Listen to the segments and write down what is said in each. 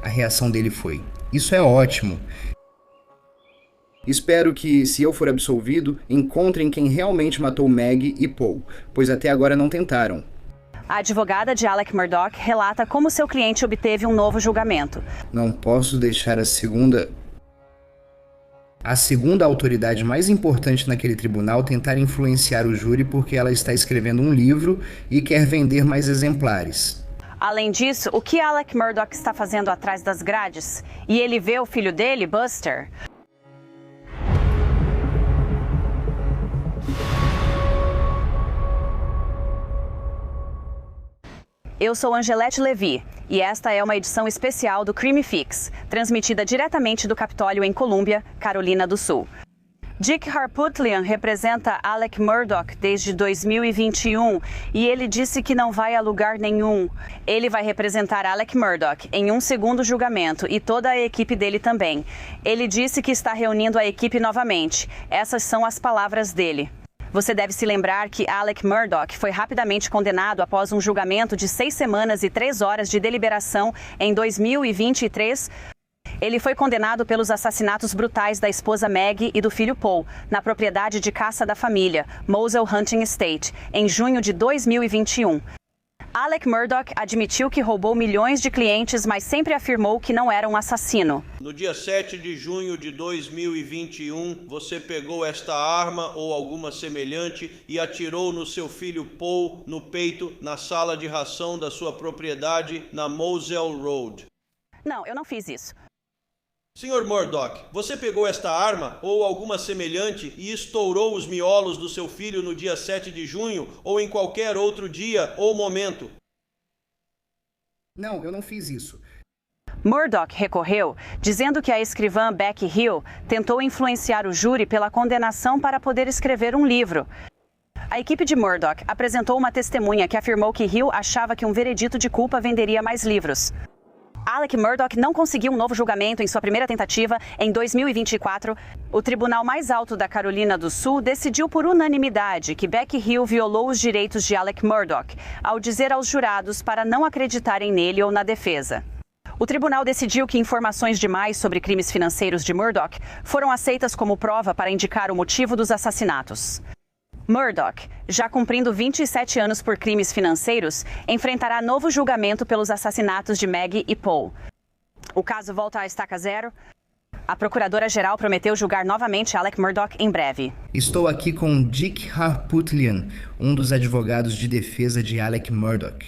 A reação dele foi: "Isso é ótimo. Espero que, se eu for absolvido, encontrem quem realmente matou Maggie e Paul, pois até agora não tentaram." A advogada de Alec Murdaugh relata como seu cliente obteve um novo julgamento. "Não posso deixar a segunda autoridade mais importante naquele tribunal tentar influenciar o júri porque ela está escrevendo um livro e quer vender mais exemplares." Além disso, o que Alec Murdaugh está fazendo atrás das grades? E ele vê o filho dele, Buster? Eu sou Angelette Levy e esta é uma edição especial do Crime Fix, transmitida diretamente do Capitólio em Colômbia, Carolina do Sul. Dick Harpootlian representa Alec Murdaugh desde 2021 e ele disse que não vai a lugar nenhum. Ele vai representar Alec Murdaugh em um segundo julgamento e toda a equipe dele também. Ele disse que está reunindo a equipe novamente. Essas são as palavras dele. Você deve se lembrar que Alec Murdaugh foi rapidamente condenado após um julgamento de 6 semanas e 3 horas de deliberação em 2023. Ele foi condenado pelos assassinatos brutais da esposa Maggie e do filho Paul, na propriedade de caça da família, Moselle Hunting Estate, em junho de 2021. Alec Murdaugh admitiu que roubou milhões de clientes, mas sempre afirmou que não era um assassino. No dia 7 de junho de 2021, você pegou esta arma ou alguma semelhante e atirou no seu filho Paul no peito, na sala de ração da sua propriedade na Moselle Road. Não, eu não fiz isso. Senhor Murdaugh, você pegou esta arma ou alguma semelhante e estourou os miolos do seu filho no dia 7 de junho ou em qualquer outro dia ou momento? "Não, eu não fiz isso." Murdaugh recorreu, dizendo que a escrivã Becky Hill tentou influenciar o júri pela condenação para poder escrever um livro. A equipe de Murdaugh apresentou uma testemunha que afirmou que Hill achava que um veredito de culpa venderia mais livros. Alec Murdaugh não conseguiu um novo julgamento em sua primeira tentativa em 2024. O tribunal mais alto da Carolina do Sul decidiu por unanimidade que Becky Hill violou os direitos de Alec Murdaugh, ao dizer aos jurados para não acreditarem nele ou na defesa. O tribunal decidiu que informações demais sobre crimes financeiros de Murdaugh foram aceitas como prova para indicar o motivo dos assassinatos. Murdaugh, já cumprindo 27 anos por crimes financeiros, enfrentará novo julgamento pelos assassinatos de Maggie e Paul. O caso volta à estaca zero. A procuradora-geral prometeu julgar novamente Alec Murdaugh em breve. "Estou aqui com Dick Harpootlian, um dos advogados de defesa de Alec Murdaugh."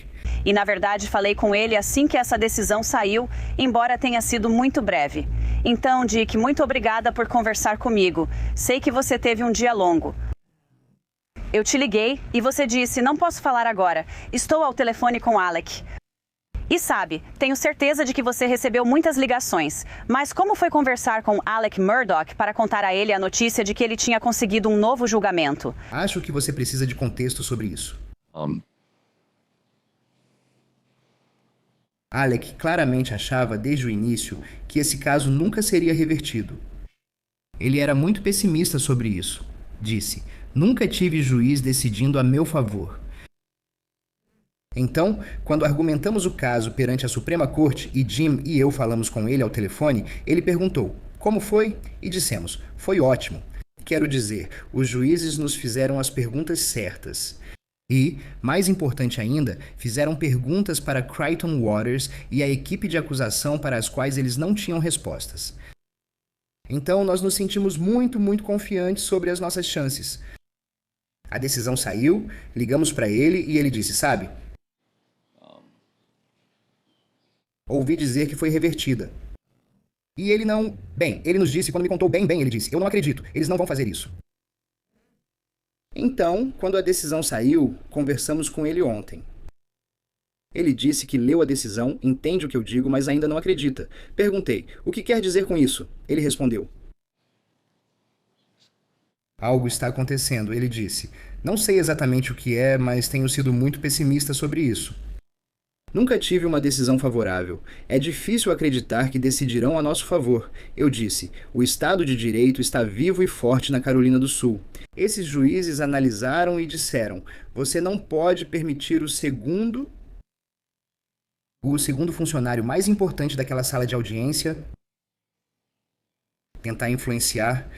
E, na verdade, falei com ele assim que essa decisão saiu, embora tenha sido muito breve. Então, Dick, muito obrigada por conversar comigo. Sei que você teve um dia longo. Eu te liguei e você disse, não posso falar agora. Estou ao telefone com Alec. E sabe, tenho certeza de que você recebeu muitas ligações. Mas como foi conversar com Alec Murdaugh para contar a ele a notícia de que ele tinha conseguido um novo julgamento? "Acho que você precisa de contexto sobre isso." Alec claramente achava desde o início que esse caso nunca seria revertido. Ele era muito pessimista sobre isso. Disse: "Nunca tive juiz decidindo a meu favor." Então, quando argumentamos o caso perante a Suprema Corte e Jim e eu falamos com ele ao telefone, ele perguntou: "Como foi?" E dissemos: "Foi ótimo. Quero dizer, os juízes nos fizeram as perguntas certas." E, mais importante ainda, fizeram perguntas para Creighton Waters e a equipe de acusação para as quais eles não tinham respostas. Então, nós nos sentimos muito confiantes sobre as nossas chances. A decisão saiu, ligamos para ele e ele disse, sabe? Ouvi dizer que foi revertida. E ele não... Bem, ele nos disse, quando me contou bem, ele disse, eu não acredito, eles não vão fazer isso. Então, quando a decisão saiu, conversamos com ele ontem. Ele disse que leu a decisão, entende o que eu digo, mas ainda não acredita. Perguntei, o que quer dizer com isso? Ele respondeu. Algo está acontecendo, ele disse. Não sei exatamente o que é, mas tenho sido muito pessimista sobre isso. Nunca tive uma decisão favorável. É difícil acreditar que decidirão a nosso favor. Eu disse, o Estado de Direito está vivo e forte na Carolina do Sul. Esses juízes analisaram e disseram, você não pode permitir o segundo... o segundo funcionário mais importante daquela sala de audiência, tentar influenciar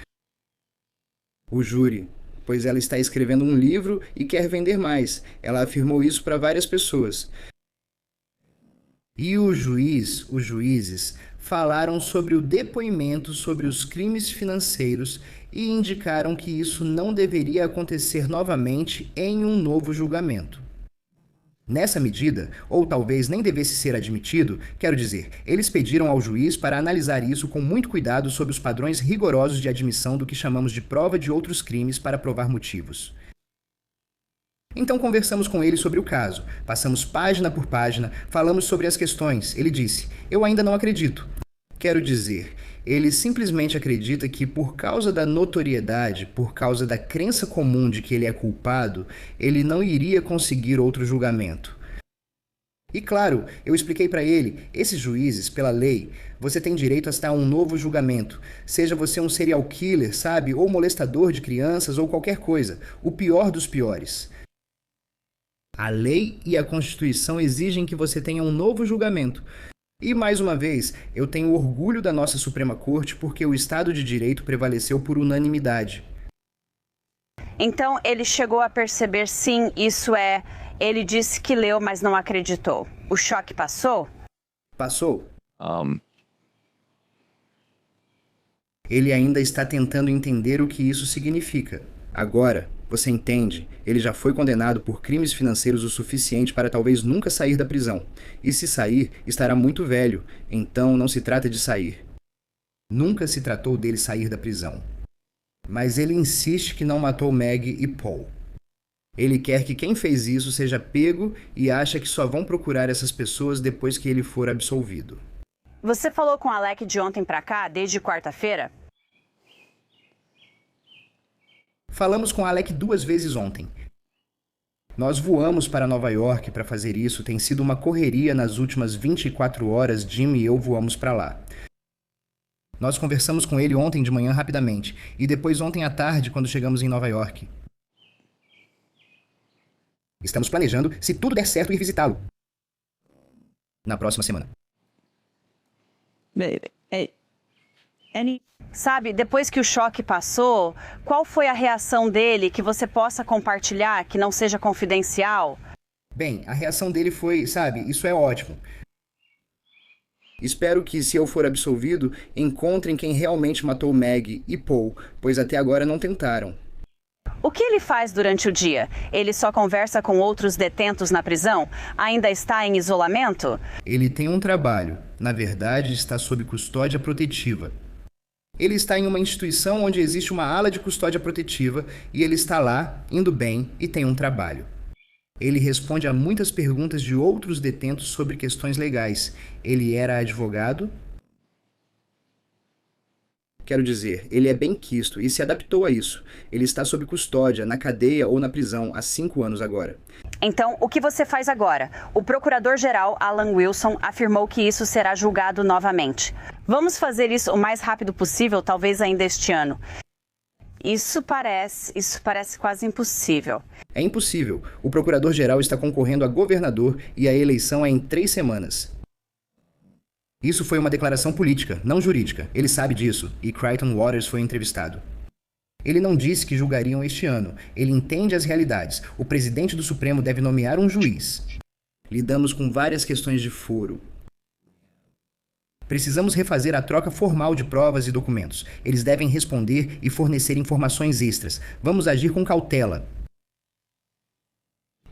o júri, pois ela está escrevendo um livro e quer vender mais. Ela afirmou isso para várias pessoas. E os juízes, falaram sobre o depoimento sobre os crimes financeiros e indicaram que isso não deveria acontecer novamente em um novo julgamento. Nessa medida, ou talvez nem devesse ser admitido, quero dizer, eles pediram ao juiz para analisar isso com muito cuidado sob os padrões rigorosos de admissão do que chamamos de prova de outros crimes para provar motivos. Então conversamos com ele sobre o caso, passamos página por página, falamos sobre as questões. Ele disse, eu ainda não acredito. Quero dizer, ele simplesmente acredita que por causa da notoriedade, por causa da crença comum de que ele é culpado, ele não iria conseguir outro julgamento. E claro, eu expliquei para ele, esses juízes, pela lei, você tem direito a estar a um novo julgamento. Seja você um serial killer, sabe, ou molestador de crianças, ou qualquer coisa. O pior dos piores. A lei e a Constituição exigem que você tenha um novo julgamento. E, mais uma vez, eu tenho orgulho da nossa Suprema Corte porque o Estado de Direito prevaleceu por unanimidade. Então, ele chegou a perceber, sim, isso é... Ele disse que leu, mas não acreditou. O choque passou? Passou. Ele ainda está tentando entender o que isso significa. Agora, você entende, ele já foi condenado por crimes financeiros o suficiente para talvez nunca sair da prisão. E se sair, estará muito velho, então não se trata de sair. Nunca se tratou dele sair da prisão. Mas ele insiste que não matou Meg e Paul. Ele quer que quem fez isso seja pego e acha que só vão procurar essas pessoas depois que ele for absolvido. Você falou com Alec de ontem pra cá, desde quarta-feira? Falamos com Alec 2 vezes ontem. Nós voamos para Nova York para fazer isso, tem sido uma correria nas últimas 24 horas, Jim e eu voamos para lá. Nós conversamos com ele ontem de manhã rapidamente, e depois ontem à tarde quando chegamos em Nova York. Estamos planejando, se tudo der certo, ir visitá-lo. Na próxima semana. Sabe, depois que o choque passou, qual foi a reação dele que você possa compartilhar, que não seja confidencial? Bem, a reação dele foi, sabe, isso é ótimo. Espero que, se eu for absolvido, encontrem quem realmente matou Meg e Paul, pois até agora não tentaram. O que ele faz durante o dia? Ele só conversa com outros detentos na prisão? Ainda está em isolamento? Ele tem um trabalho. Na verdade, está sob custódia protetiva. Ele está em uma instituição onde existe uma ala de custódia protetiva e ele está lá, indo bem e tem um trabalho. Ele responde a muitas perguntas de outros detentos sobre questões legais. Ele era advogado. Quero dizer, ele é bem quisto e se adaptou a isso. Ele está sob custódia, na cadeia ou na prisão, há 5 anos agora. Então, o que você faz agora? O procurador-geral Alan Wilson afirmou que isso será julgado novamente. Vamos fazer isso o mais rápido possível, talvez ainda este ano. Isso parece quase impossível. É impossível. O procurador-geral está concorrendo a governador e a eleição é em 3 semanas. Isso foi uma declaração política, não jurídica. Ele sabe disso, e Crichton Waters foi entrevistado. Ele não disse que julgariam este ano. Ele entende as realidades. O presidente do Supremo deve nomear um juiz. Lidamos com várias questões de foro. Precisamos refazer a troca formal de provas e documentos. Eles devem responder e fornecer informações extras. Vamos agir com cautela.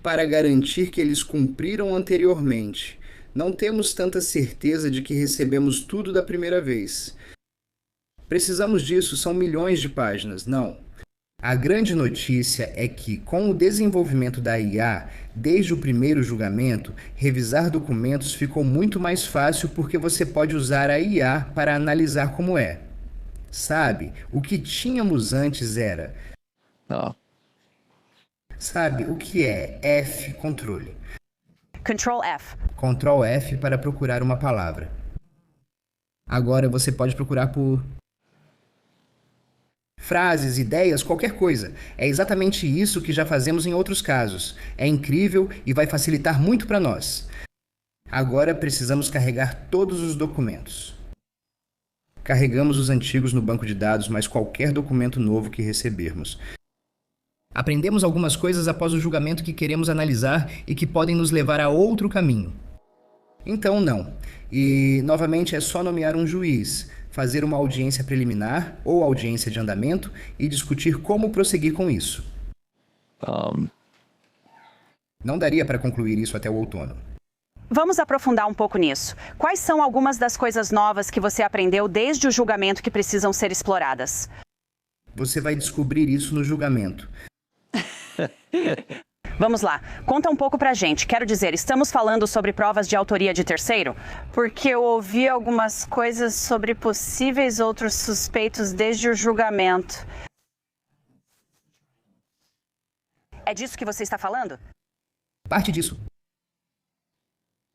Para garantir que eles cumpriram anteriormente. Não temos tanta certeza de que recebemos tudo da primeira vez. Precisamos disso, são milhões de páginas, não. A grande notícia é que, com o desenvolvimento da IA, desde o primeiro julgamento, revisar documentos ficou muito mais fácil porque você pode usar a IA para analisar como é. Sabe, o que tínhamos antes era... Sabe, o que é F, controle. Ctrl F. Ctrl F para procurar uma palavra. Agora você pode procurar por... frases, ideias, qualquer coisa. É exatamente isso que já fazemos em outros casos. É incrível e vai facilitar muito para nós. Agora precisamos carregar todos os documentos. Carregamos os antigos no banco de dados, mas qualquer documento novo que recebermos. Aprendemos algumas coisas após o julgamento que queremos analisar e que podem nos levar a outro caminho. Então, não. E, novamente, é só nomear um juiz, fazer uma audiência preliminar ou audiência de andamento e discutir como prosseguir com isso. Não daria para concluir isso até o outono. Vamos aprofundar um pouco nisso. Quais são algumas das coisas novas que você aprendeu desde o julgamento que precisam ser exploradas? Você vai descobrir isso no julgamento. Vamos lá, conta um pouco pra gente. Quero dizer, estamos falando sobre provas de autoria de terceiro? Porque eu ouvi algumas coisas sobre possíveis outros suspeitos desde o julgamento. É disso que você está falando? Parte disso.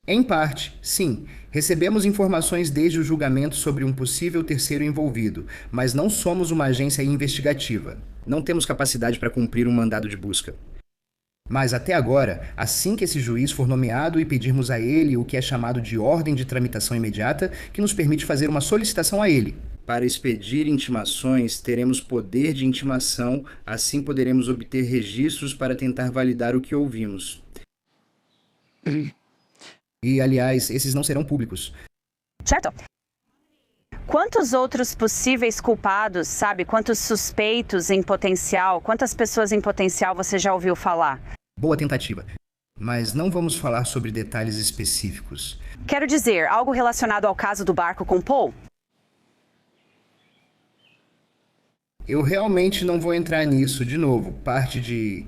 Em parte, sim. Recebemos informações desde o julgamento sobre um possível terceiro envolvido, mas não somos uma agência investigativa. Não temos capacidade para cumprir um mandado de busca. Mas até agora, assim que esse juiz for nomeado e pedirmos a ele o que é chamado de ordem de tramitação imediata, que nos permite fazer uma solicitação a ele. Para expedir intimações, teremos poder de intimação, assim poderemos obter registros para tentar validar o que ouvimos. E, aliás, esses não serão públicos. Certo. Quantos outros possíveis culpados, sabe? Quantos suspeitos em potencial? Quantas pessoas em potencial você já ouviu falar? Boa tentativa. Mas não vamos falar sobre detalhes específicos. Quero dizer, algo relacionado ao caso do barco com Paul? Eu realmente não vou entrar nisso de novo. Parte de...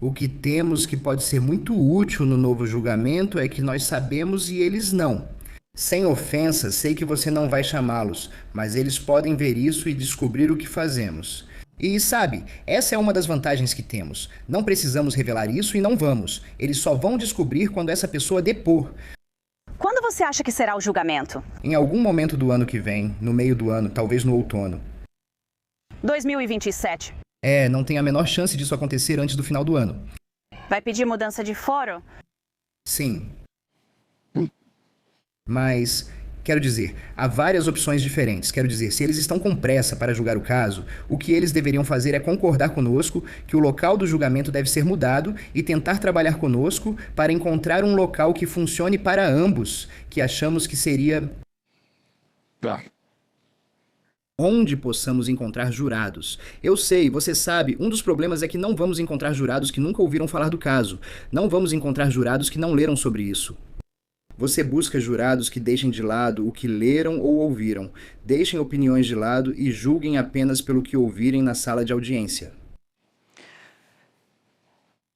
O que temos que pode ser muito útil no novo julgamento é que nós sabemos e eles não. Sem ofensa, sei que você não vai chamá-los, mas eles podem ver isso e descobrir o que fazemos. E sabe, essa é uma das vantagens que temos. Não precisamos revelar isso e não vamos. Eles só vão descobrir quando essa pessoa depor. Quando você acha que será o julgamento? Em algum momento do ano que vem, no meio do ano, talvez no outono. 2027. Não tem a menor chance disso acontecer antes do final do ano. Vai pedir mudança de foro? Sim. Mas, quero dizer, há várias opções diferentes. Quero dizer, se eles estão com pressa para julgar o caso, o que eles deveriam fazer é concordar conosco que o local do julgamento deve ser mudado e tentar trabalhar conosco para encontrar um local que funcione para ambos, que achamos que seria... onde possamos encontrar jurados. Eu sei, você sabe, um dos problemas é que não vamos encontrar jurados que nunca ouviram falar do caso. Não vamos encontrar jurados que não leram sobre isso. Você busca jurados que deixem de lado o que leram ou ouviram, deixem opiniões de lado e julguem apenas pelo que ouvirem na sala de audiência.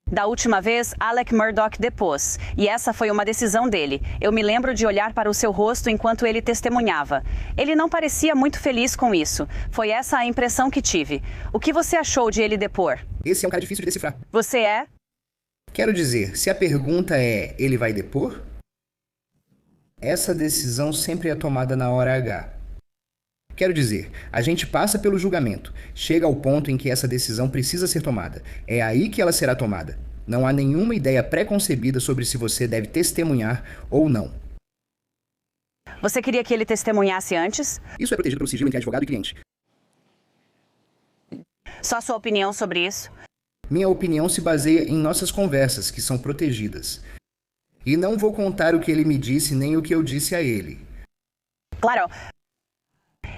Da última vez, Alec Murdaugh depôs, e essa foi uma decisão dele. Eu me lembro de olhar para o seu rosto enquanto ele testemunhava. Ele não parecia muito feliz com isso. Foi essa a impressão que tive. O que você achou de ele depor? Esse é um cara difícil de decifrar. Você é? Quero dizer, se a pergunta é, ele vai depor? Essa decisão sempre é tomada na hora H. Quero dizer, a gente passa pelo julgamento, chega ao ponto em que essa decisão precisa ser tomada. É aí que ela será tomada. Não há nenhuma ideia pré-concebida sobre se você deve testemunhar ou não. Você queria que ele testemunhasse antes? Isso é protegido pelo sigilo entre advogado e cliente. Só sua opinião sobre isso? Minha opinião se baseia em nossas conversas, que são protegidas. E não vou contar o que ele me disse nem o que eu disse a ele. Claro.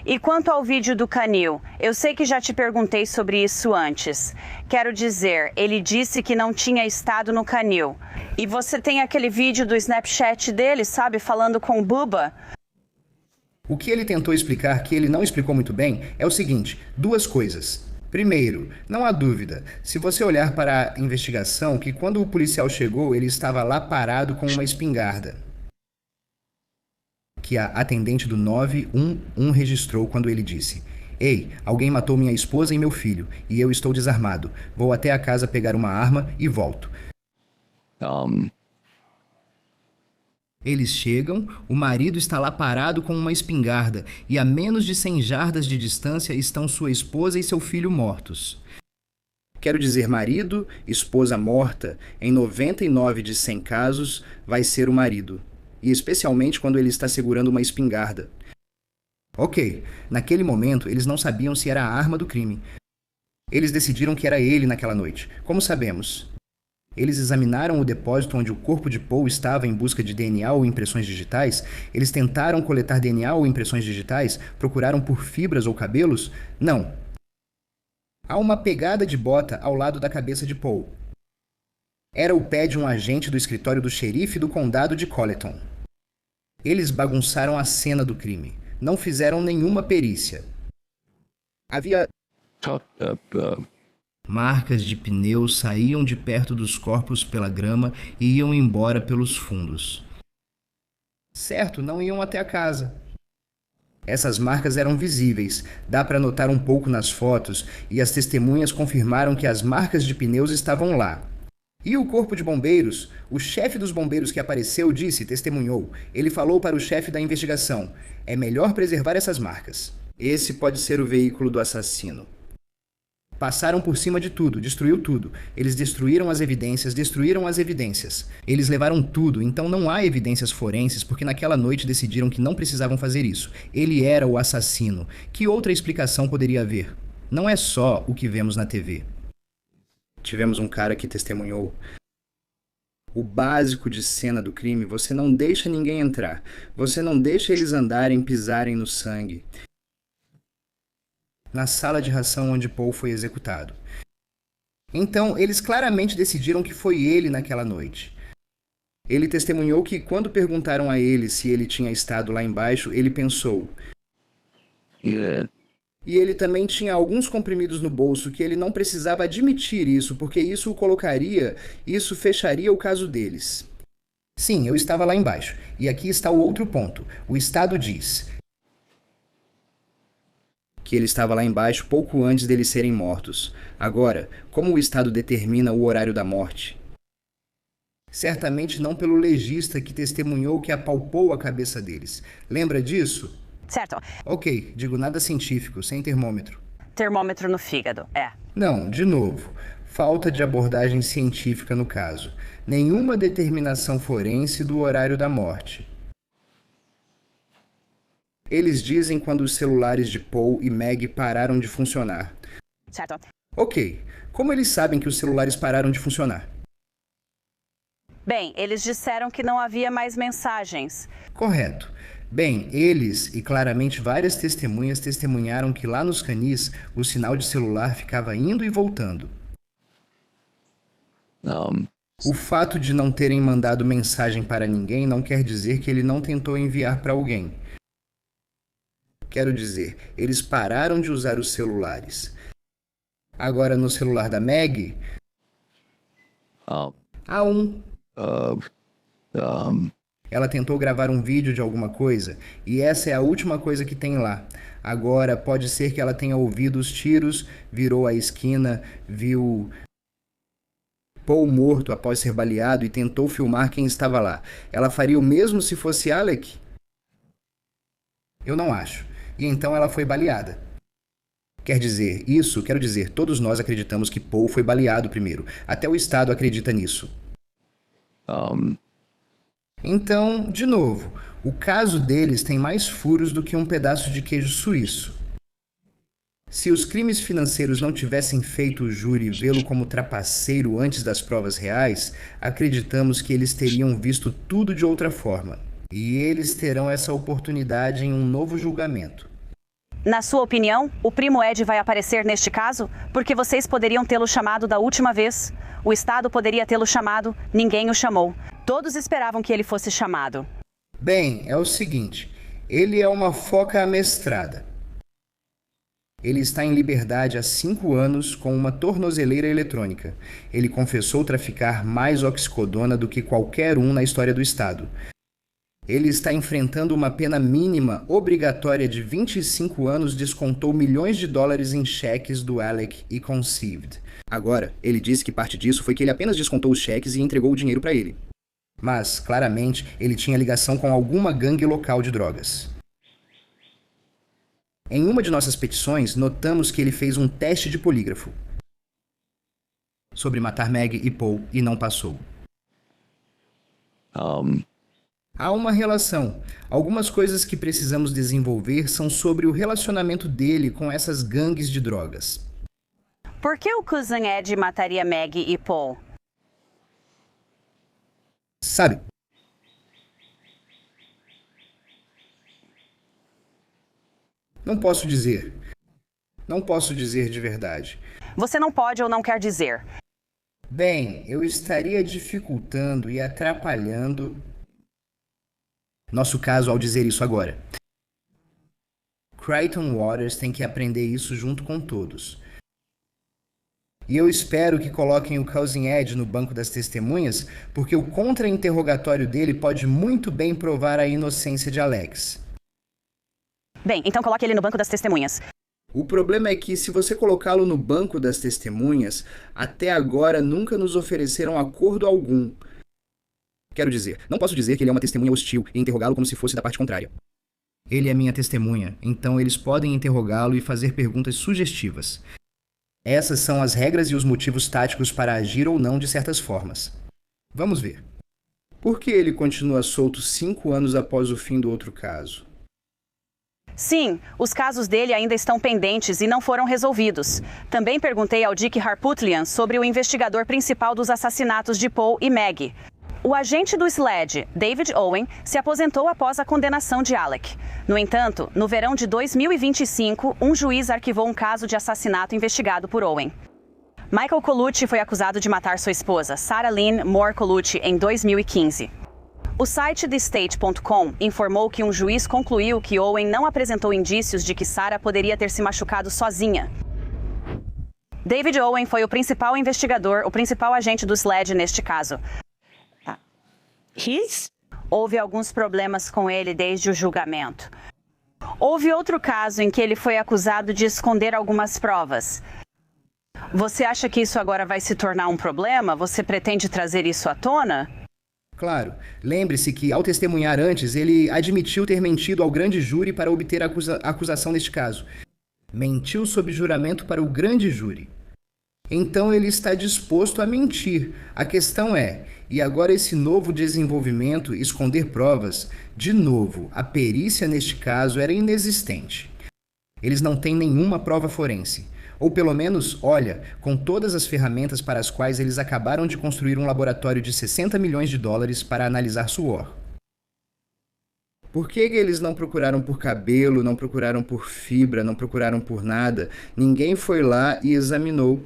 E quanto ao vídeo do canil, eu sei que já te perguntei sobre isso antes. Quero dizer, ele disse que não tinha estado no canil. E você tem aquele vídeo do Snapchat dele, sabe, falando com o Bubba? O que ele tentou explicar, que ele não explicou muito bem, é o seguinte, duas coisas. Primeiro, não há dúvida, se você olhar para a investigação, que quando o policial chegou, ele estava lá parado com uma espingarda, que a atendente do 911 registrou quando ele disse: "Ei, alguém matou minha esposa e meu filho, e eu estou desarmado. Vou até a casa pegar uma arma e volto." Eles chegam, o marido está lá parado com uma espingarda, e a menos de 100 jardas de distância estão sua esposa e seu filho mortos. Quero dizer, marido, esposa morta, em 99 de 100 casos, vai ser o marido. E especialmente quando ele está segurando uma espingarda. Ok, naquele momento eles não sabiam se era a arma do crime. Eles decidiram que era ele naquela noite. Como sabemos? Eles examinaram o depósito onde o corpo de Paul estava em busca de DNA ou impressões digitais? Eles tentaram coletar DNA ou impressões digitais? Procuraram por fibras ou cabelos? Não. Há uma pegada de bota ao lado da cabeça de Paul. Era o pé de um agente do escritório do xerife do condado de Colleton. Eles bagunçaram a cena do crime. Não fizeram nenhuma perícia. Havia marcas de pneus saíam de perto dos corpos pela grama e iam embora pelos fundos. Certo, não iam até a casa. Essas marcas eram visíveis, dá para notar um pouco nas fotos, e as testemunhas confirmaram que as marcas de pneus estavam lá. E o corpo de bombeiros? O chefe dos bombeiros que apareceu testemunhou. Ele falou para o chefe da investigação: é melhor preservar essas marcas. Esse pode ser o veículo do assassino. Passaram por cima de tudo, destruiu tudo. Eles destruíram as evidências. Eles levaram tudo, então não há evidências forenses porque naquela noite decidiram que não precisavam fazer isso. Ele era o assassino. Que outra explicação poderia haver? Não é só o que vemos na TV. Tivemos um cara que testemunhou. O básico de cena do crime, você não deixa ninguém entrar. Você não deixa eles andarem, pisarem no sangue. Na sala de ração onde Paul foi executado. Então, eles claramente decidiram que foi ele naquela noite. Ele testemunhou que, quando perguntaram a ele se ele tinha estado lá embaixo, ele pensou. E ele também tinha alguns comprimidos no bolso que ele não precisava admitir isso, porque isso fecharia o caso deles. Sim, eu estava lá embaixo. E aqui está o outro ponto. O Estado diz que ele estava lá embaixo pouco antes deles serem mortos. Agora, como o Estado determina o horário da morte? Certamente não pelo legista que testemunhou que apalpou a cabeça deles. Lembra disso? Certo. Ok, digo nada científico, sem termômetro. Termômetro no fígado, é. Não, de novo. Falta de abordagem científica no caso. Nenhuma determinação forense do horário da morte. Eles dizem quando os celulares de Paul e Meg pararam de funcionar. Certo. Ok. Como eles sabem que os celulares pararam de funcionar? Bem, eles disseram que não havia mais mensagens. Correto. Bem, eles e claramente várias testemunhas testemunharam que lá nos canis o sinal de celular ficava indo e voltando. O fato de não terem mandado mensagem para ninguém não quer dizer que ele não tentou enviar para alguém. Quero dizer, eles pararam de usar os celulares. Agora, no celular da Meg, há um. Ela tentou gravar um vídeo de alguma coisa, e essa é a última coisa que tem lá. Agora, pode ser que ela tenha ouvido os tiros, virou a esquina, viu Paul morto após ser baleado e tentou filmar quem estava lá. Ela faria o mesmo se fosse Alec? Eu não acho. E então ela foi baleada. Quero dizer, todos nós acreditamos que Paul foi baleado primeiro. Até o Estado acredita nisso. Então, de novo, o caso deles tem mais furos do que um pedaço de queijo suíço. Se os crimes financeiros não tivessem feito o júri vê-lo como trapaceiro antes das provas reais, acreditamos que eles teriam visto tudo de outra forma. E eles terão essa oportunidade em um novo julgamento. Na sua opinião, o primo Ed vai aparecer neste caso? Porque vocês poderiam tê-lo chamado da última vez. O Estado poderia tê-lo chamado, ninguém o chamou. Todos esperavam que ele fosse chamado. Bem, é o seguinte, ele é uma foca amestrada. Ele está em liberdade há 5 anos com uma tornozeleira eletrônica. Ele confessou traficar mais oxicodona do que qualquer um na história do Estado. Ele está enfrentando uma pena mínima obrigatória de 25 anos, descontou milhões de dólares em cheques do Alec e Conceived. Agora, ele disse que parte disso foi que ele apenas descontou os cheques e entregou o dinheiro para ele. Mas, claramente, ele tinha ligação com alguma gangue local de drogas. Em uma de nossas petições, notamos que ele fez um teste de polígrafo. sobre matar Meg e Paul e não passou. Há uma relação. Algumas coisas que precisamos desenvolver são sobre o relacionamento dele com essas gangues de drogas. Por que o Cousin Ed mataria Meg e Paul? Sabe? Não posso dizer. Não posso dizer de verdade. Você não pode ou não quer dizer. Bem, eu estaria dificultando e atrapalhando nosso caso ao dizer isso agora. Creighton Waters tem que aprender isso junto com todos. E eu espero que coloquem o Cousin Ed no banco das testemunhas, porque o contra-interrogatório dele pode muito bem provar a inocência de Alex. Bem, então coloque ele no banco das testemunhas. O problema é que, se você colocá-lo no banco das testemunhas, até agora nunca nos ofereceram acordo algum. Quero dizer, não posso dizer que ele é uma testemunha hostil e interrogá-lo como se fosse da parte contrária. Ele é minha testemunha, então eles podem interrogá-lo e fazer perguntas sugestivas. Essas são as regras e os motivos táticos para agir ou não de certas formas. Vamos ver. Por que ele continua solto 5 anos após o fim do outro caso? Sim, os casos dele ainda estão pendentes e não foram resolvidos. Também perguntei ao Dick Harpootlian sobre o investigador principal dos assassinatos de Paul e Meg. O agente do SLED, David Owen, se aposentou após a condenação de Alec. No entanto, no verão de 2025, um juiz arquivou um caso de assassinato investigado por Owen. Michael Colucci foi acusado de matar sua esposa, Sarah Lynn Moore Colucci, em 2015. O site TheState.com informou que um juiz concluiu que Owen não apresentou indícios de que Sarah poderia ter se machucado sozinha. David Owen foi o principal investigador, o principal agente do SLED neste caso. Houve alguns problemas com ele desde o julgamento. Houve outro caso em que ele foi acusado de esconder algumas provas. Você acha que isso agora vai se tornar um problema? Você pretende trazer isso à tona? Claro. Lembre-se que, ao testemunhar antes, ele admitiu ter mentido ao grande júri para obter a acusação neste caso. Mentiu sob juramento para o grande júri. Então ele está disposto a mentir. A questão é, e agora esse novo desenvolvimento, esconder provas? De novo, a perícia neste caso era inexistente. Eles não têm nenhuma prova forense. Ou pelo menos, olha, com todas as ferramentas para as quais eles acabaram de construir um laboratório de 60 milhões de dólares para analisar suor. Por que eles não procuraram por cabelo, não procuraram por fibra, não procuraram por nada? Ninguém foi lá e examinou.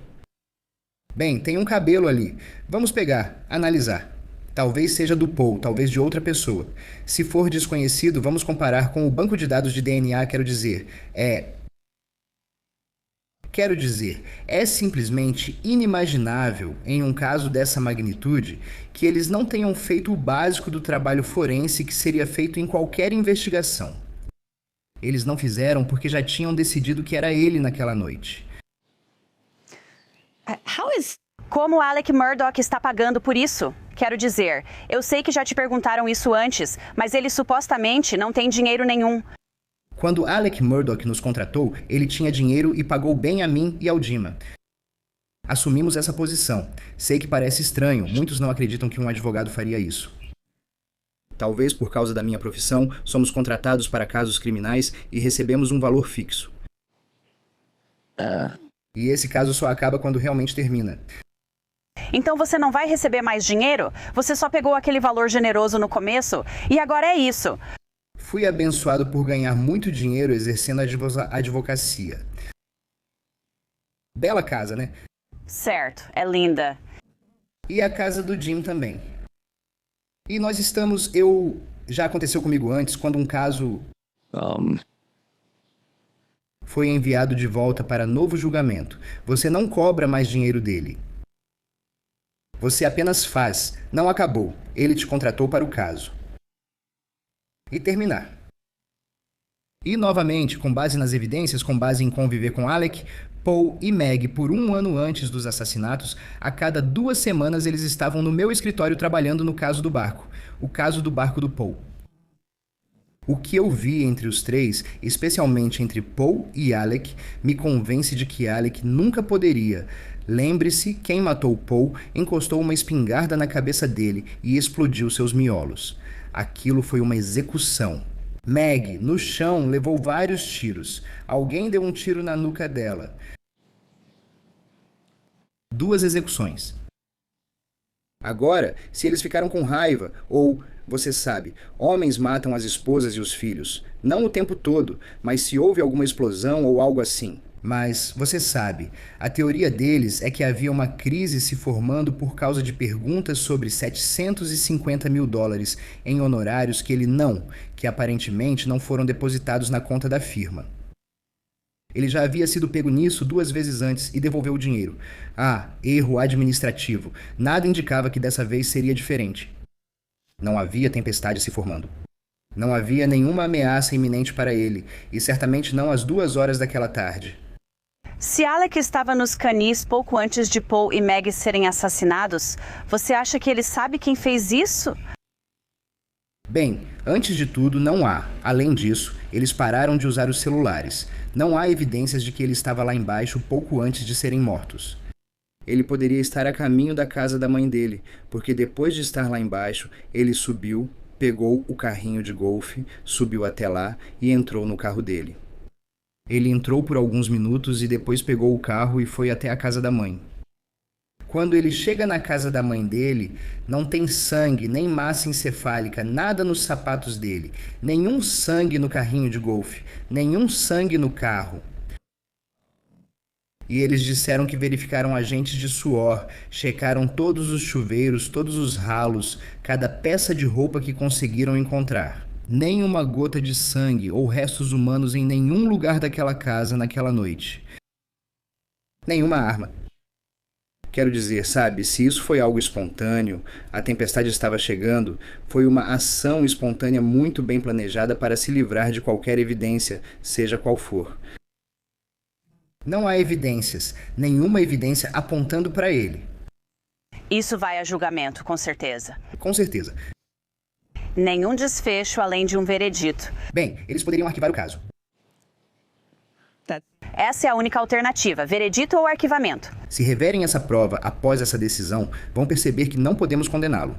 Bem, tem um cabelo ali. Vamos pegar, analisar. Talvez seja do Paul, talvez de outra pessoa. Se for desconhecido, vamos comparar com o banco de dados de DNA, quero dizer. É simplesmente inimaginável, em um caso dessa magnitude, que eles não tenham feito o básico do trabalho forense que seria feito em qualquer investigação. Eles não fizeram porque já tinham decidido que era ele naquela noite. Como Alec Murdaugh está pagando por isso? Quero dizer, eu sei que já te perguntaram isso antes, mas ele supostamente não tem dinheiro nenhum. Quando Alec Murdaugh nos contratou, ele tinha dinheiro e pagou bem a mim e ao Dima. Assumimos essa posição. Sei que parece estranho, muitos não acreditam que um advogado faria isso. Talvez por causa da minha profissão, somos contratados para casos criminais e recebemos um valor fixo. E esse caso só acaba quando realmente termina. Então você não vai receber mais dinheiro? Você só pegou aquele valor generoso no começo e agora é isso. Fui abençoado por ganhar muito dinheiro exercendo a advocacia. Bela casa, né? Certo, é linda. E a casa do Jim também. E nós estamos... Já aconteceu comigo antes, quando um caso... foi enviado de volta para novo julgamento. Você não cobra mais dinheiro dele. Você apenas faz. Não acabou. Ele te contratou para o caso. E terminar. E novamente, com base nas evidências, com base em conviver com Alec, Paul e Meg por 1 ano antes dos assassinatos, a cada 2 semanas eles estavam no meu escritório trabalhando no caso do barco. O caso do barco do Paul. O que eu vi entre os três, especialmente entre Paul e Alec, me convence de que Alec nunca poderia. Lembre-se, quem matou Paul encostou uma espingarda na cabeça dele e explodiu seus miolos. Aquilo foi uma execução. Meg, no chão, levou vários tiros. Alguém deu um tiro na nuca dela. 2 execuções. Agora, se eles ficaram com raiva, ou, você sabe, homens matam as esposas e os filhos. Não o tempo todo, mas se houve alguma explosão ou algo assim. Mas, você sabe, a teoria deles é que havia uma crise se formando por causa de perguntas sobre $750 mil em honorários que aparentemente não foram depositados na conta da firma. Ele já havia sido pego nisso 2 vezes antes e devolveu o dinheiro. Erro administrativo. Nada indicava que dessa vez seria diferente. Não havia tempestade se formando. Não havia nenhuma ameaça iminente para ele, e certamente não às 2 horas daquela tarde. Se Alec estava nos canis pouco antes de Paul e Meg serem assassinados, você acha que ele sabe quem fez isso? Bem, antes de tudo, não há. Além disso, eles pararam de usar os celulares. Não há evidências de que ele estava lá embaixo pouco antes de serem mortos. Ele poderia estar a caminho da casa da mãe dele, porque depois de estar lá embaixo, ele subiu, pegou o carrinho de golfe, subiu até lá e entrou no carro dele. Ele entrou por alguns minutos e depois pegou o carro e foi até a casa da mãe. Quando ele chega na casa da mãe dele, não tem sangue, nem massa encefálica, nada nos sapatos dele, nenhum sangue no carrinho de golfe, nenhum sangue no carro. E eles disseram que verificaram agentes de suor, checaram todos os chuveiros, todos os ralos, cada peça de roupa que conseguiram encontrar. Nem uma gota de sangue ou restos humanos em nenhum lugar daquela casa naquela noite. Nenhuma arma. Quero dizer, sabe, se isso foi algo espontâneo, a tempestade estava chegando, foi uma ação espontânea muito bem planejada para se livrar de qualquer evidência, seja qual for. Não há evidências, nenhuma evidência apontando para ele. Isso vai a julgamento, com certeza. Com certeza. Nenhum desfecho além de um veredito. Bem, eles poderiam arquivar o caso. Essa é a única alternativa, veredito ou arquivamento. Se reverem essa prova após essa decisão, vão perceber que não podemos condená-lo.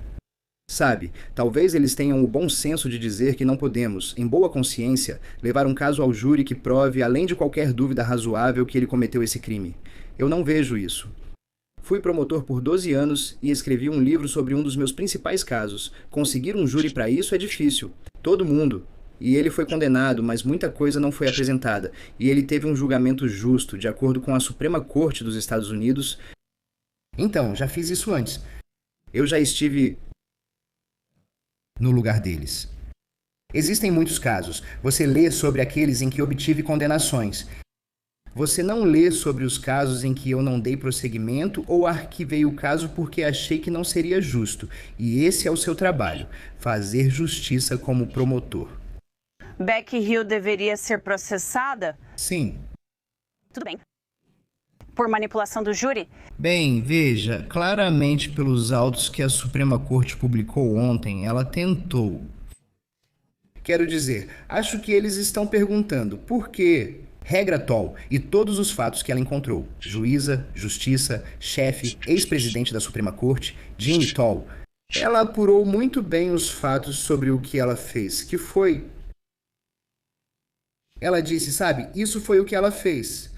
Sabe, talvez eles tenham o bom senso de dizer que não podemos, em boa consciência, levar um caso ao júri que prove, além de qualquer dúvida razoável, que ele cometeu esse crime. Eu não vejo isso. Fui promotor por 12 anos e escrevi um livro sobre um dos meus principais casos. Conseguir um júri para isso é difícil. Todo mundo. E ele foi condenado, mas muita coisa não foi apresentada. E ele teve um julgamento justo, de acordo com a Suprema Corte dos Estados Unidos. Então, já fiz isso antes. Eu já estive no lugar deles. Existem muitos casos. Você lê sobre aqueles em que obtive condenações. Você não lê sobre os casos em que eu não dei prosseguimento ou arquivei o caso porque achei que não seria justo. E esse é o seu trabalho, fazer justiça como promotor. Becky Hill deveria ser processada? Sim. Tudo bem. Por manipulação do júri? Bem, veja, claramente pelos autos que a Suprema Corte publicou ontem, ela tentou. Quero dizer, acho que eles estão perguntando por quê. Regra Toll e todos os fatos que ela encontrou. Juíza, justiça, chefe, ex-presidente da Suprema Corte, Jeanne Toll. Ela apurou muito bem os fatos sobre o que ela fez, que foi... Ela disse, sabe, isso foi o que ela fez.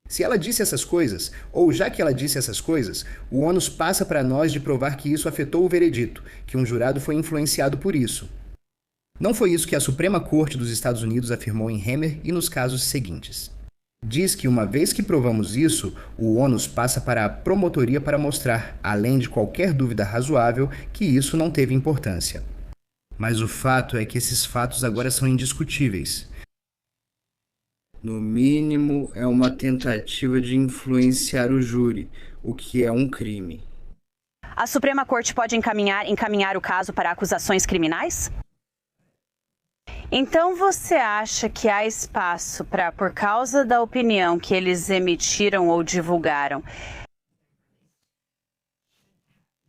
Se ela disse essas coisas, ou já que ela disse essas coisas, o ônus passa para nós de provar que isso afetou o veredito, que um jurado foi influenciado por isso. Não foi isso que a Suprema Corte dos Estados Unidos afirmou em Hammer e nos casos seguintes. Diz que uma vez que provamos isso, o ônus passa para a promotoria para mostrar, além de qualquer dúvida razoável, que isso não teve importância. Mas o fato é que esses fatos agora são indiscutíveis. No mínimo, é uma tentativa de influenciar o júri, o que é um crime. A Suprema Corte pode encaminhar o caso para acusações criminais? Então você acha que há espaço para, por causa da opinião que eles emitiram ou divulgaram,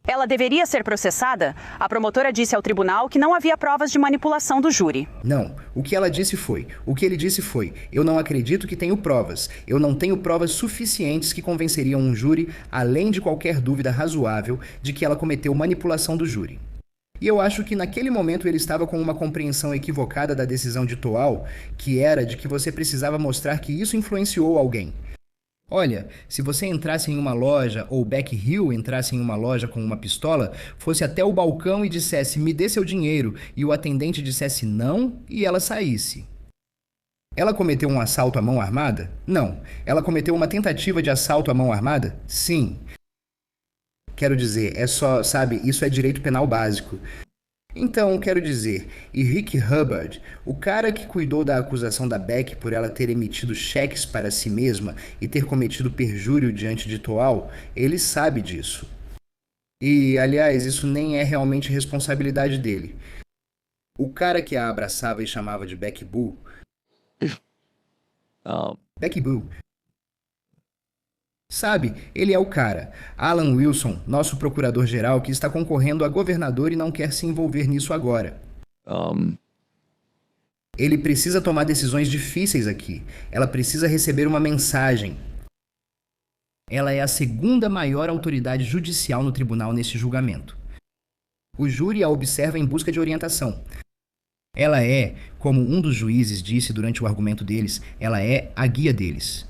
Ela deveria ser processada? A promotora disse ao tribunal que não havia provas de manipulação do júri. Não, o que ele disse foi, eu não acredito que tenho provas. Eu não tenho provas suficientes que convenceriam um júri, além de qualquer dúvida razoável, de que ela cometeu manipulação do júri. E eu acho que naquele momento ele estava com uma compreensão equivocada da decisão de Toal, que era de que você precisava mostrar que isso influenciou alguém. Olha, se você entrasse em uma loja, ou Becky Hill entrasse em uma loja com uma pistola, fosse até o balcão e dissesse, me dê seu dinheiro, e o atendente dissesse não e ela saísse. Ela cometeu um assalto à mão armada? Não. Ela cometeu uma tentativa de assalto à mão armada? Sim. Quero dizer, isso é direito penal básico. Então, quero dizer, e Rick Hubbard, o cara que cuidou da acusação da Beck por ela ter emitido cheques para si mesma e ter cometido perjúrio diante de Toal, ele sabe disso. E, aliás, isso nem é realmente responsabilidade dele. O cara que a abraçava e chamava de Becky Boo... Becky Boo... Sabe, ele é o cara, Alan Wilson, nosso procurador-geral, que está concorrendo a governador e não quer se envolver nisso agora. Ele precisa tomar decisões difíceis aqui. Ela precisa receber uma mensagem. Ela é a segunda maior autoridade judicial no tribunal neste julgamento. O júri a observa em busca de orientação. Ela é, como um dos juízes disse durante o argumento deles, ela é a guia deles.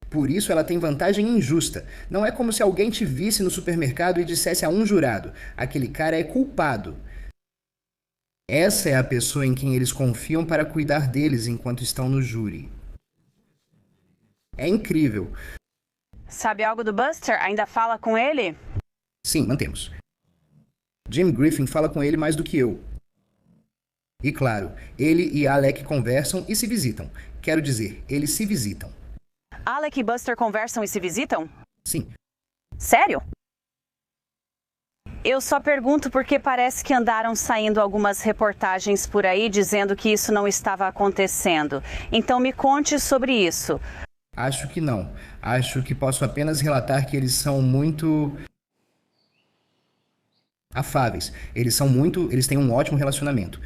Por isso ela tem vantagem injusta. Não é como se alguém te visse no supermercado e dissesse a um jurado, aquele cara é culpado. Essa é a pessoa em quem eles confiam para cuidar deles enquanto estão no júri. É incrível. Sabe algo do Buster? Ainda fala com ele? Sim, mantemos. Jim Griffin fala com ele mais do que eu. E claro, ele e Alec conversam e se visitam. Quero dizer, eles se visitam. Alec e Buster conversam e se visitam? Sim. Sério? Eu só pergunto porque parece que andaram saindo algumas reportagens por aí dizendo que isso não estava acontecendo. Então me conte sobre isso. Acho que não. Acho que posso apenas relatar que eles são muito... afáveis. Eles têm um ótimo relacionamento.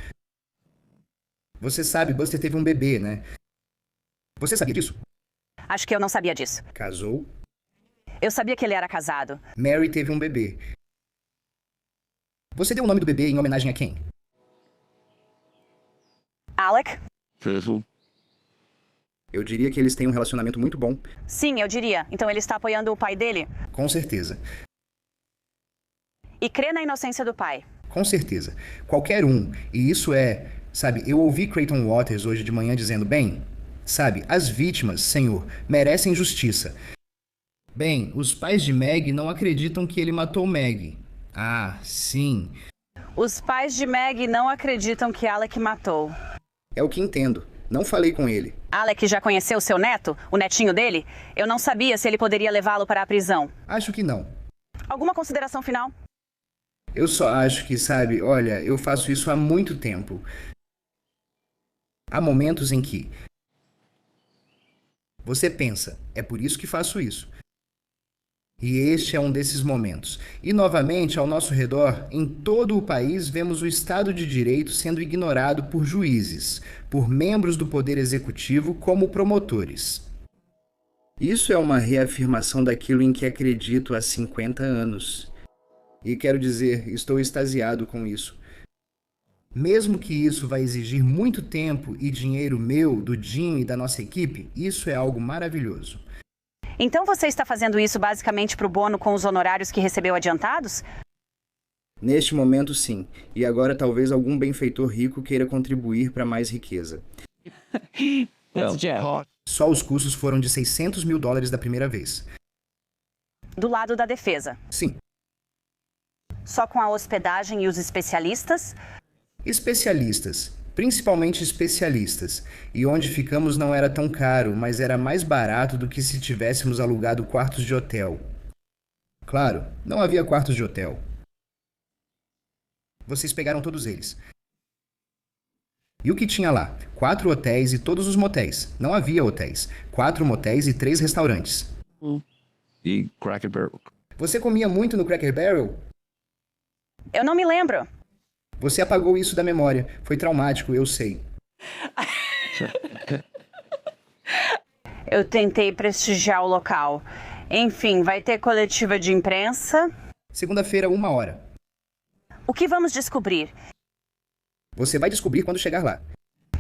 Você sabe, Buster teve um bebê, né? Você sabia disso? Acho que eu não sabia disso. Casou? Eu sabia que ele era casado. Mary teve um bebê. Você deu o nome do bebê em homenagem a quem? Alec? Eu diria que eles têm um relacionamento muito bom. Sim, eu diria. Então ele está apoiando o pai dele? Com certeza. E crê na inocência do pai? Com certeza. Qualquer um. E isso é... Sabe, eu ouvi Creighton Waters hoje de manhã dizendo, bem... Sabe, as vítimas, Senhor, merecem justiça. Bem, os pais de Meg não acreditam que ele matou Meg. Ah, sim. Os pais de Meg não acreditam que Alec matou. É o que entendo. Não falei com ele. Alec já conheceu seu neto? O netinho dele? Eu não sabia se ele poderia levá-lo para a prisão. Acho que não. Alguma consideração final? Eu só acho que, sabe, olha, eu faço isso há muito tempo. Há momentos em que... Você pensa, é por isso que faço isso. E este é um desses momentos. E novamente, ao nosso redor, em todo o país, vemos o Estado de Direito sendo ignorado por juízes, por membros do Poder Executivo como promotores. Isso é uma reafirmação daquilo em que acredito há 50 anos. E quero dizer, estou extasiado com isso. Mesmo que isso vai exigir muito tempo e dinheiro meu, do Jim e da nossa equipe, isso é algo maravilhoso. Então você está fazendo isso basicamente para o Bono com os honorários que recebeu adiantados? Neste momento, sim. E agora talvez algum benfeitor rico queira contribuir para mais riqueza. Só os custos foram de $600 mil da primeira vez. Do lado da defesa? Sim. Só com a hospedagem e os especialistas? Especialistas. Principalmente especialistas. E onde ficamos não era tão caro, mas era mais barato do que se tivéssemos alugado quartos de hotel. Claro, não havia quartos de hotel. Vocês pegaram todos eles. E o que tinha lá? 4 hotéis e todos os motéis. Não havia hotéis. 4 motéis e 3 restaurantes. E Cracker Barrel. Você comia muito no Cracker Barrel? Eu não me lembro. Você apagou isso da memória. Foi traumático, eu sei. Eu tentei prestigiar o local. Enfim, vai ter coletiva de imprensa. Segunda-feira, 1h. O que vamos descobrir? Você vai descobrir quando chegar lá.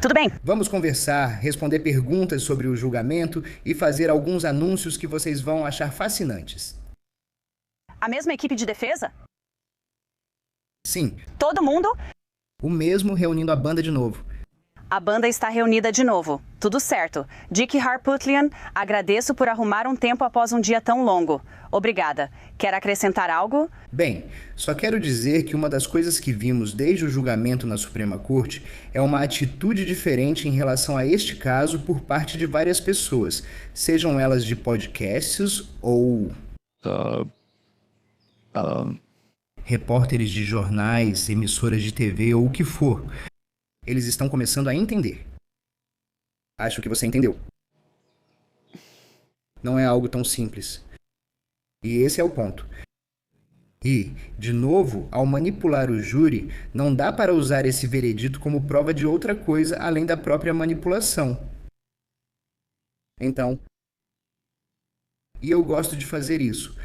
Tudo bem. Vamos conversar, responder perguntas sobre o julgamento e fazer alguns anúncios que vocês vão achar fascinantes. A mesma equipe de defesa? Sim, Todo mundo? o mesmo reunindo a banda de novo. A banda está reunida de novo. Tudo certo. Dick Harpootlian, agradeço por arrumar um tempo após um dia tão longo. Obrigada. Quer acrescentar algo? Bem, só quero dizer que uma das coisas que vimos desde o julgamento na Suprema Corte é uma atitude diferente em relação a este caso por parte de várias pessoas, sejam elas de podcasts ou repórteres de jornais, emissoras de TV ou o que for. Eles estão começando a entender. Acho que você entendeu. Não é algo tão simples. E esse é o ponto. E, de novo, ao manipular o júri, não dá para usar esse veredito como prova de outra coisa além da própria manipulação. Então, e eu gosto de fazer isso.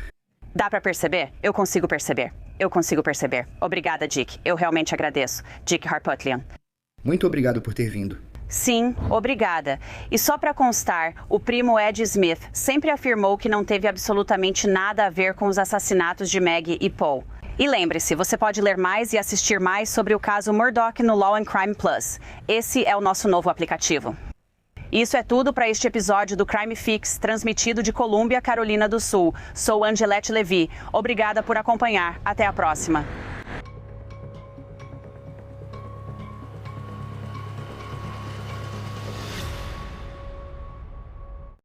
Dá pra perceber? Eu consigo perceber. Eu consigo perceber. Obrigada, Dick. Eu realmente agradeço. Dick Harpootlian. Muito obrigado por ter vindo. Sim, obrigada. E só para constar, o primo Ed Smith sempre afirmou que não teve absolutamente nada a ver com os assassinatos de Maggie e Paul. E lembre-se, você pode ler mais e assistir mais sobre o caso Murdaugh no Law and Crime Plus. Esse é o nosso novo aplicativo. Isso é tudo para este episódio do Crime Fix, transmitido de Colômbia, Carolina do Sul. Sou Angelette Levy. Obrigada por acompanhar. Até a próxima.